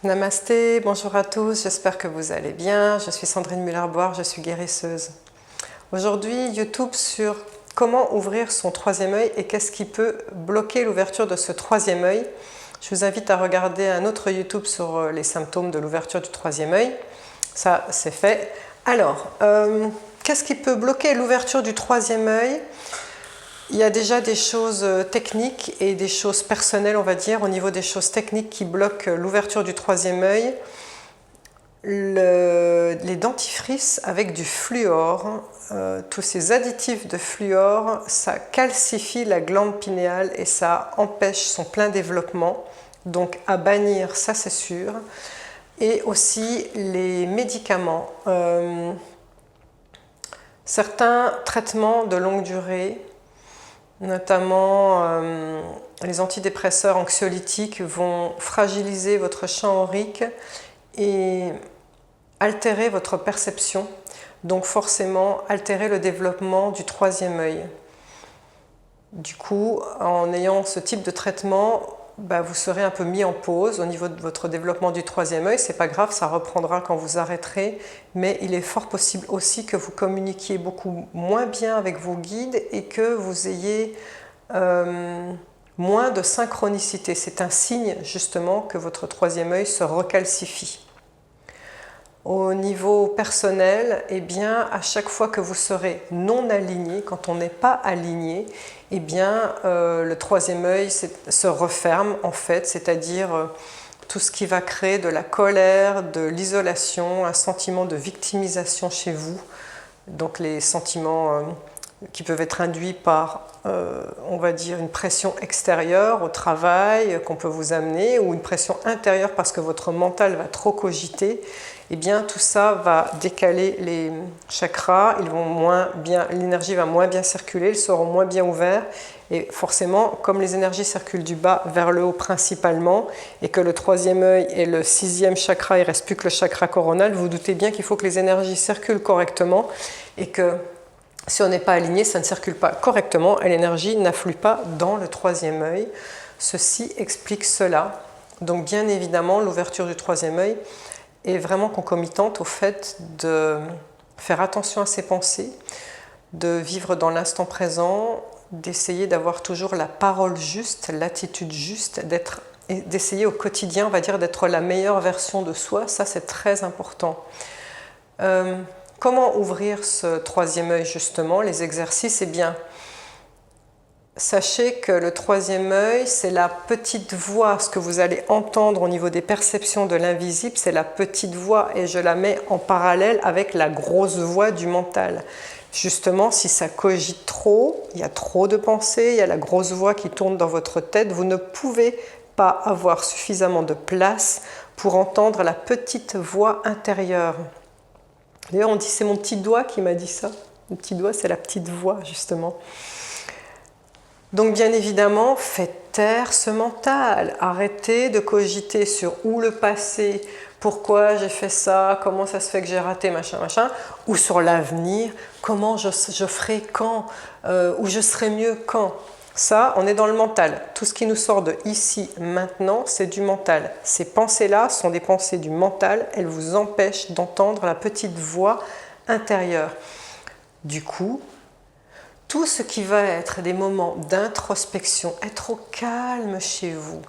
Namasté, bonjour à tous, j'espère que vous allez bien. Je suis Sandrine Muller-Boire, je suis guérisseuse. Aujourd'hui, YouTube sur comment ouvrir son troisième œil et qu'est-ce qui peut bloquer l'ouverture de ce troisième œil. Je vous invite à regarder un autre YouTube sur les symptômes de l'ouverture du troisième œil. Ça, c'est fait. Alors, qu'est-ce qui peut bloquer l'ouverture du troisième œil? Il y a déjà des choses techniques et des choses personnelles, on va dire. Au niveau des choses techniques qui bloquent l'ouverture du troisième œil, les dentifrices avec du fluor, tous ces additifs de fluor, ça calcifie la glande pinéale et ça empêche son plein développement. Donc à bannir, ça c'est sûr. Et aussi les médicaments. Certains traitements de longue durée, notamment les antidépresseurs anxiolytiques, vont fragiliser votre champ aurique et altérer votre perception, donc forcément altérer le développement du troisième œil. Du coup, en ayant ce type de traitement, vous serez un peu mis en pause au niveau de votre développement du troisième œil. C'est pas grave, ça reprendra quand vous arrêterez, mais il est fort possible aussi que vous communiquiez beaucoup moins bien avec vos guides et que vous ayez moins de synchronicité. C'est un signe justement que votre troisième œil se recalcifie. Au niveau personnel, eh bien, à chaque fois que vous serez non aligné, quand on n'est pas aligné, eh bien, le troisième œil se referme en fait, c'est-à-dire tout ce qui va créer de la colère, de l'isolation, un sentiment de victimisation chez vous, donc les sentiments qui peuvent être induits par, on va dire, une pression extérieure au travail qu'on peut vous amener, ou une pression intérieure parce que votre mental va trop cogiter. Eh bien, tout ça va décaler les chakras, l'énergie va moins bien circuler, ils seront moins bien ouverts. Et forcément, comme les énergies circulent du bas vers le haut principalement, et que le troisième œil et le sixième chakra, il ne reste plus que le chakra coronal, vous doutez bien qu'il faut que les énergies circulent correctement, et que si on n'est pas aligné, ça ne circule pas correctement, et l'énergie n'afflue pas dans le troisième œil. Ceci explique cela. Donc bien évidemment, l'ouverture du troisième œil est vraiment concomitante au fait de faire attention à ses pensées, de vivre dans l'instant présent, d'essayer d'avoir toujours la parole juste, l'attitude juste, d'essayer au quotidien, on va dire, d'être la meilleure version de soi. Ça, c'est très important. Comment ouvrir ce troisième œil, justement? Les exercices, eh bien, sachez que le troisième œil, c'est la petite voix. Ce que vous allez entendre au niveau des perceptions de l'invisible, c'est la petite voix, et je la mets en parallèle avec la grosse voix du mental. Justement, si ça cogite trop, il y a trop de pensées, il y a la grosse voix qui tourne dans votre tête, vous ne pouvez pas avoir suffisamment de place pour entendre la petite voix intérieure. D'ailleurs, on dit, c'est mon petit doigt qui m'a dit ça. Le petit doigt, c'est la petite voix, justement. Donc bien évidemment, faites taire ce mental, arrêtez de cogiter sur où le passé, pourquoi j'ai fait ça, comment ça se fait que j'ai raté, machin, machin, ou sur l'avenir, comment je ferai quand, ou je serai mieux quand. Ça, on est dans le mental. Tout ce qui nous sort de ici, maintenant, c'est du mental. Ces pensées-là sont des pensées du mental, elles vous empêchent d'entendre la petite voix intérieure. Du coup, tout ce qui va être des moments d'introspection, être au calme chez vous,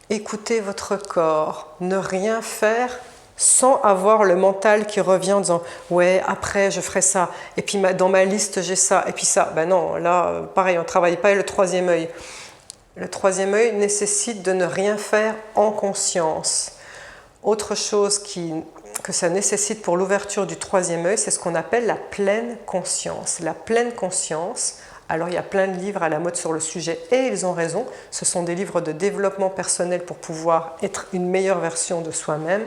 écouter votre corps, ne rien faire sans avoir le mental qui revient en disant « ouais, après je ferai ça, et puis dans ma liste j'ai ça, et puis ça ». Ben non, là, pareil, on ne travaille pas le troisième œil. Le troisième œil nécessite de ne rien faire en conscience. Autre chose que ça nécessite pour l'ouverture du troisième œil, c'est ce qu'on appelle la pleine conscience. La pleine conscience, alors il y a plein de livres à la mode sur le sujet et ils ont raison, ce sont des livres de développement personnel pour pouvoir être une meilleure version de soi-même.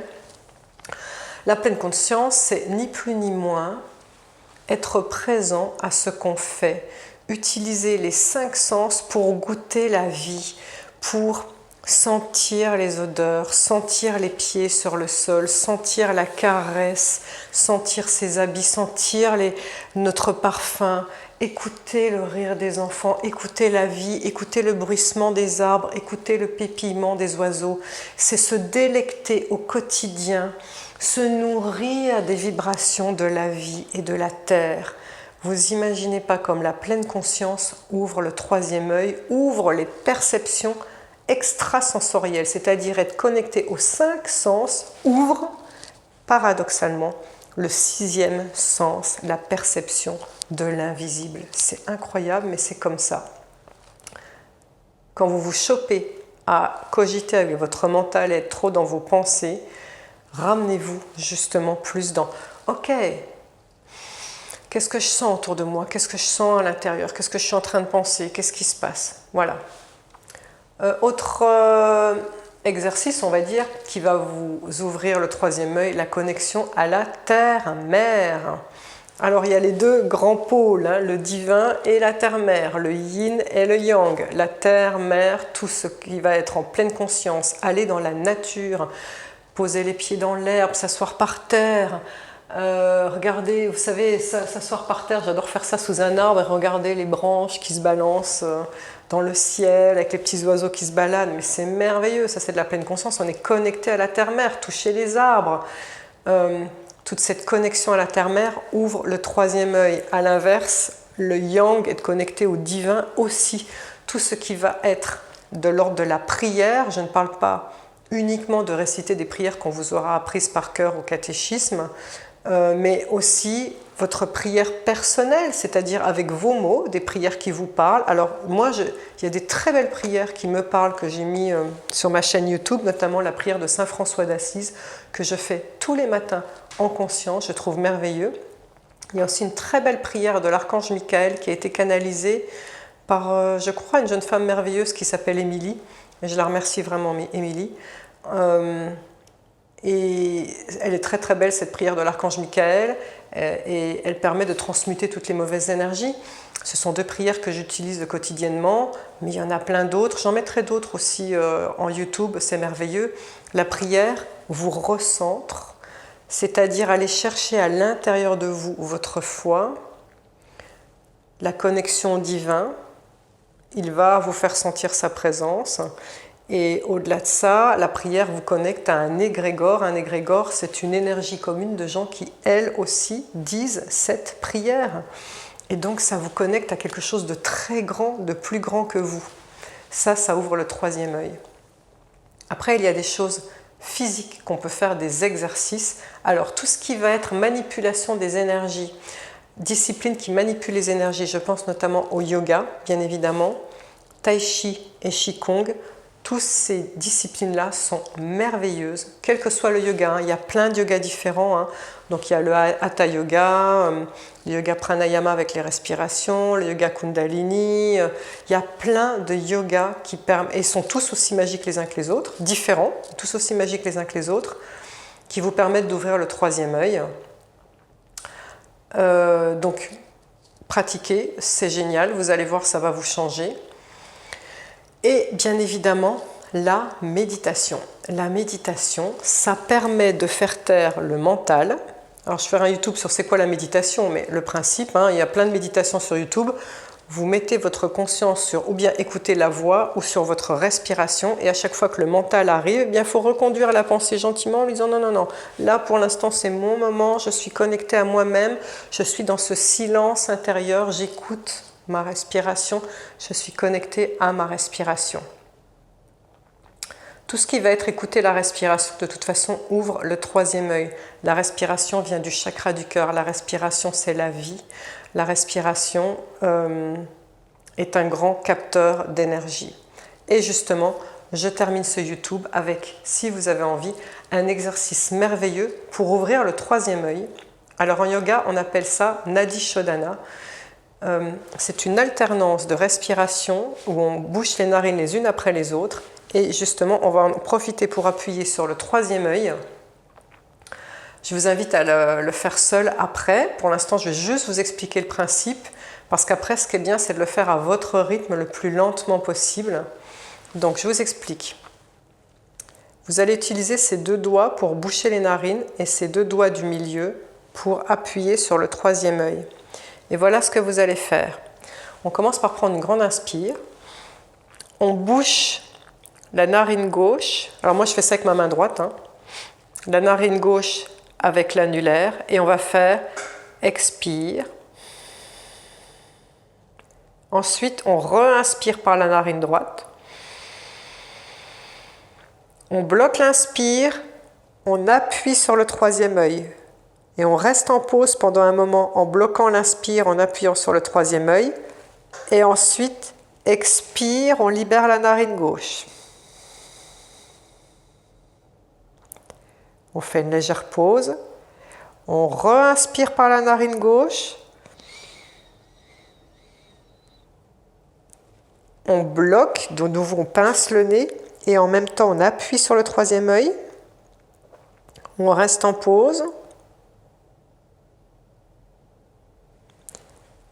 La pleine conscience, c'est ni plus ni moins être présent à ce qu'on fait, utiliser les 5 sens pour goûter la vie, pour sentir les odeurs, sentir les pieds sur le sol, sentir la caresse, sentir ses habits, sentir notre parfum, Écoutez le rire des enfants, écoutez la vie, écoutez le bruissement des arbres, écoutez le pépillement des oiseaux. C'est se délecter au quotidien, se nourrir des vibrations de la vie et de la terre. Vous imaginez pas comme la pleine conscience ouvre le troisième œil, ouvre les perceptions extrasensorielles, c'est-à-dire être connecté aux 5 sens, ouvre paradoxalement le 6e sens, la perception de l'invisible. C'est incroyable, mais c'est comme ça. Quand vous vous chopez à cogiter avec votre mental et être trop dans vos pensées, ramenez-vous justement plus dans « Ok, qu'est-ce que je sens autour de moi? Qu'est-ce que je sens à l'intérieur? Qu'est-ce que je suis en train de penser? Qu'est-ce qui se passe ?» Voilà. Autre exercice, on va dire, qui va vous ouvrir le troisième œil, la connexion à la terre-mère. Alors il y a les deux grands pôles, hein, le divin et la terre-mère, le yin et le yang. La terre-mère, tout ce qui va être en pleine conscience, aller dans la nature, poser les pieds dans l'herbe, s'asseoir par terre, regardez, vous savez, s'asseoir par terre, j'adore faire ça sous un arbre et regarder les branches qui se balancent dans le ciel avec les petits oiseaux qui se baladent, mais c'est merveilleux, ça c'est de la pleine conscience, on est connecté à la terre-mère, toucher les arbres. Toute cette connexion à la terre-mère ouvre le troisième œil. À l'inverse, le yang est connecté au divin aussi. Tout ce qui va être de l'ordre de la prière, je ne parle pas uniquement de réciter des prières qu'on vous aura apprises par cœur au catéchisme, mais aussi votre prière personnelle, c'est-à-dire avec vos mots, des prières qui vous parlent. Alors moi, il y a des très belles prières qui me parlent, que j'ai mis sur ma chaîne YouTube, notamment la prière de Saint François d'Assise, que je fais tous les matins en conscience, je trouve merveilleux. Il y a aussi une très belle prière de l'archange Michael qui a été canalisée par, je crois, une jeune femme merveilleuse qui s'appelle Émilie, et je la remercie vraiment, Émilie. Et elle est très très belle, cette prière de l'archange Michael, et elle permet de transmuter toutes les mauvaises énergies. Ce sont 2 prières que j'utilise quotidiennement, mais il y en a plein d'autres. J'en mettrai d'autres aussi en YouTube, c'est merveilleux. La prière vous recentre, c'est-à-dire aller chercher à l'intérieur de vous votre foi, la connexion au divin. Il va vous faire sentir sa présence. Et au-delà de ça, la prière vous connecte à un égrégore. Un égrégore, c'est une énergie commune de gens qui, elles aussi, disent cette prière. Et donc, ça vous connecte à quelque chose de très grand, de plus grand que vous. Ça ouvre le troisième œil. Après, il y a des choses physiques qu'on peut faire, des exercices. Alors, tout ce qui va être manipulation des énergies, discipline qui manipule les énergies, je pense notamment au yoga, bien évidemment, tai chi et qigong. Toutes ces disciplines-là sont merveilleuses, quel que soit le yoga. Il y a plein de yogas différents. Donc il y a le Hatha Yoga, le yoga Pranayama avec les respirations, le yoga Kundalini. Il y a plein de yogas qui permettent, et sont tous aussi magiques les uns que les autres, différents, tous aussi magiques les uns que les autres, qui vous permettent d'ouvrir le troisième œil. Donc pratiquez, c'est génial, vous allez voir, ça va vous changer. Et bien évidemment, la méditation. La méditation, ça permet de faire taire le mental. Alors je ferai un YouTube sur c'est quoi la méditation, mais le principe, il y a plein de méditations sur YouTube. Vous mettez votre conscience sur ou bien écouter la voix ou sur votre respiration, et à chaque fois que le mental arrive, il faut reconduire la pensée gentiment en lui disant non, là pour l'instant c'est mon moment, je suis connecté à moi-même, je suis dans ce silence intérieur, j'écoute ma respiration, je suis connecté à ma respiration. Tout ce qui va être écouter la respiration, de toute façon, ouvre le troisième œil. La respiration vient du chakra du cœur. La respiration, c'est la vie. La respiration est un grand capteur d'énergie. Et justement, je termine ce YouTube avec, si vous avez envie, un exercice merveilleux pour ouvrir le troisième œil. Alors en yoga, on appelle ça Nadi Shodhana. C'est une alternance de respiration où on bouche les narines les unes après les autres. Et justement, on va en profiter pour appuyer sur le troisième œil. Je vous invite à le faire seul après. Pour l'instant, je vais juste vous expliquer le principe, parce qu'après, ce qui est bien, c'est de le faire à votre rythme le plus lentement possible. Donc, je vous explique. Vous allez utiliser ces 2 doigts pour boucher les narines et ces 2 doigts du milieu pour appuyer sur le troisième œil. Et voilà ce que vous allez faire. On commence par prendre une grande inspire. On bouche la narine gauche. Alors moi je fais ça avec ma main droite. La narine gauche avec l'annulaire. Et on va faire expire. Ensuite on re-inspire par la narine droite. On bloque l'inspire. On appuie sur le troisième œil. Et on reste en pause pendant un moment en bloquant l'inspire, en appuyant sur le troisième œil. Et ensuite, expire, on libère la narine gauche. On fait une légère pause. On re-inspire par la narine gauche. On bloque, de nouveau on pince le nez. Et en même temps, on appuie sur le troisième œil. On reste en pause.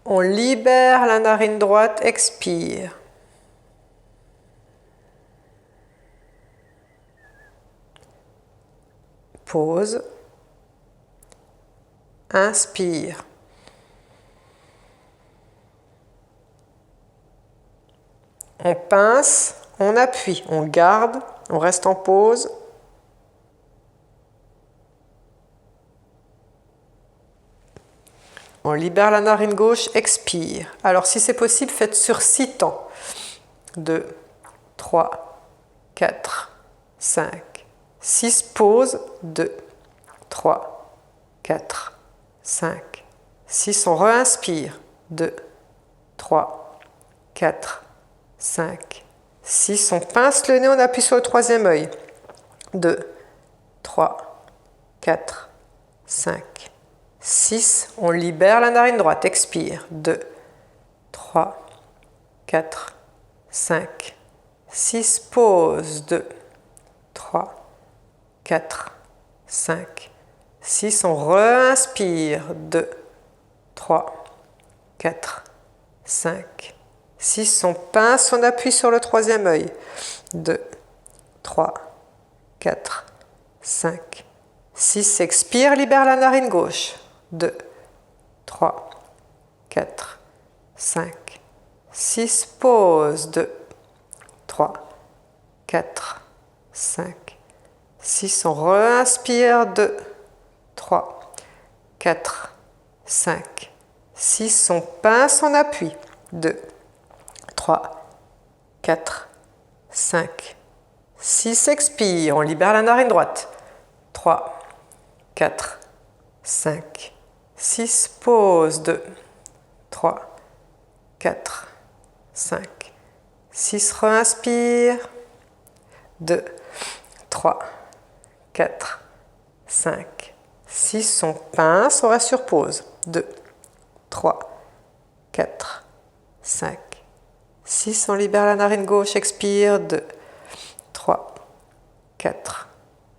On libère la narine droite, expire. Pause. Inspire. On pince, on appuie, on garde, on reste en pause. On libère la narine gauche, expire. Alors si c'est possible, faites sur 6 temps. 2, 3, 4, 5, 6. Pause. 2, 3, 4, 5, 6. On re-inspire. 2, 3, 4, 5, 6. On pince le nez, on appuie sur le troisième œil. 2, 3, 4, 5, 6, on libère la narine droite, expire, 2, 3, 4, 5, 6, pause, 2, 3, 4, 5, 6, on re-inspire, 2, 3, 4, 5, 6, on pince, on appuie sur le troisième œil, 2, 3, 4, 5, 6, expire, libère la narine gauche. 2, 3, 4, 5, 6, pause, 2, 3, 4, 5, 6, on re-inspire, 2, 3, 4, 5, 6, on pince, on appuie, 2, 3, 4, 5, 6, expire, on libère la narine droite, 3, 4, 5, 6, pause, 2, 3, 4, 5, 6, re-inspire, 2, 3, 4, 5, 6, on pince, on reste sur pause, 2, 3, 4, 5, 6, on libère la narine gauche, expire, 2, 3, 4,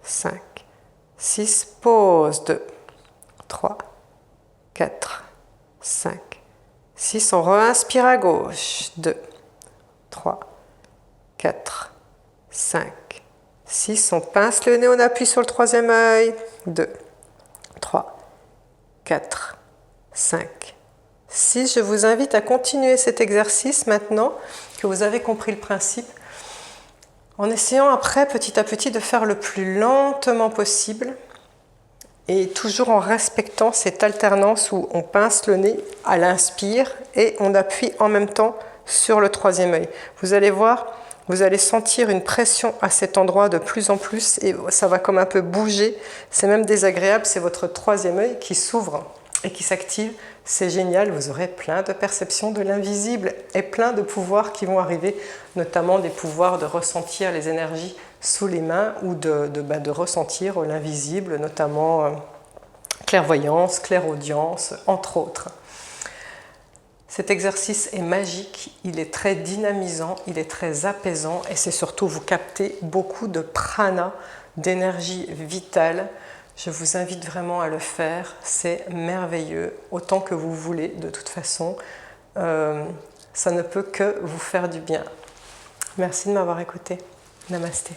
5, 6, pause, 2, 3, 4, 5, 6, on re-inspire à gauche, 2, 3, 4, 5, 6, on pince le nez, on appuie sur le troisième œil, 2, 3, 4, 5, 6. Je vous invite à continuer cet exercice maintenant que vous avez compris le principe, en essayant après petit à petit de faire le plus lentement possible et toujours en respectant cette alternance où on pince le nez à l'inspire et on appuie en même temps sur le troisième œil. Vous allez voir, vous allez sentir une pression à cet endroit de plus en plus et ça va comme un peu bouger. C'est même désagréable, c'est votre troisième œil qui s'ouvre et qui s'active. C'est génial, vous aurez plein de perceptions de l'invisible et plein de pouvoirs qui vont arriver, notamment des pouvoirs de ressentir les énergies sous les mains ou de ressentir l'invisible, notamment clairvoyance, clairaudience, entre autres. Cet exercice est magique, il est très dynamisant, il est très apaisant et c'est surtout vous captez beaucoup de prana, d'énergie vitale. Je vous invite vraiment à le faire, c'est merveilleux, autant que vous voulez de toute façon. Ça ne peut que vous faire du bien. Merci de m'avoir écouté. Namasté.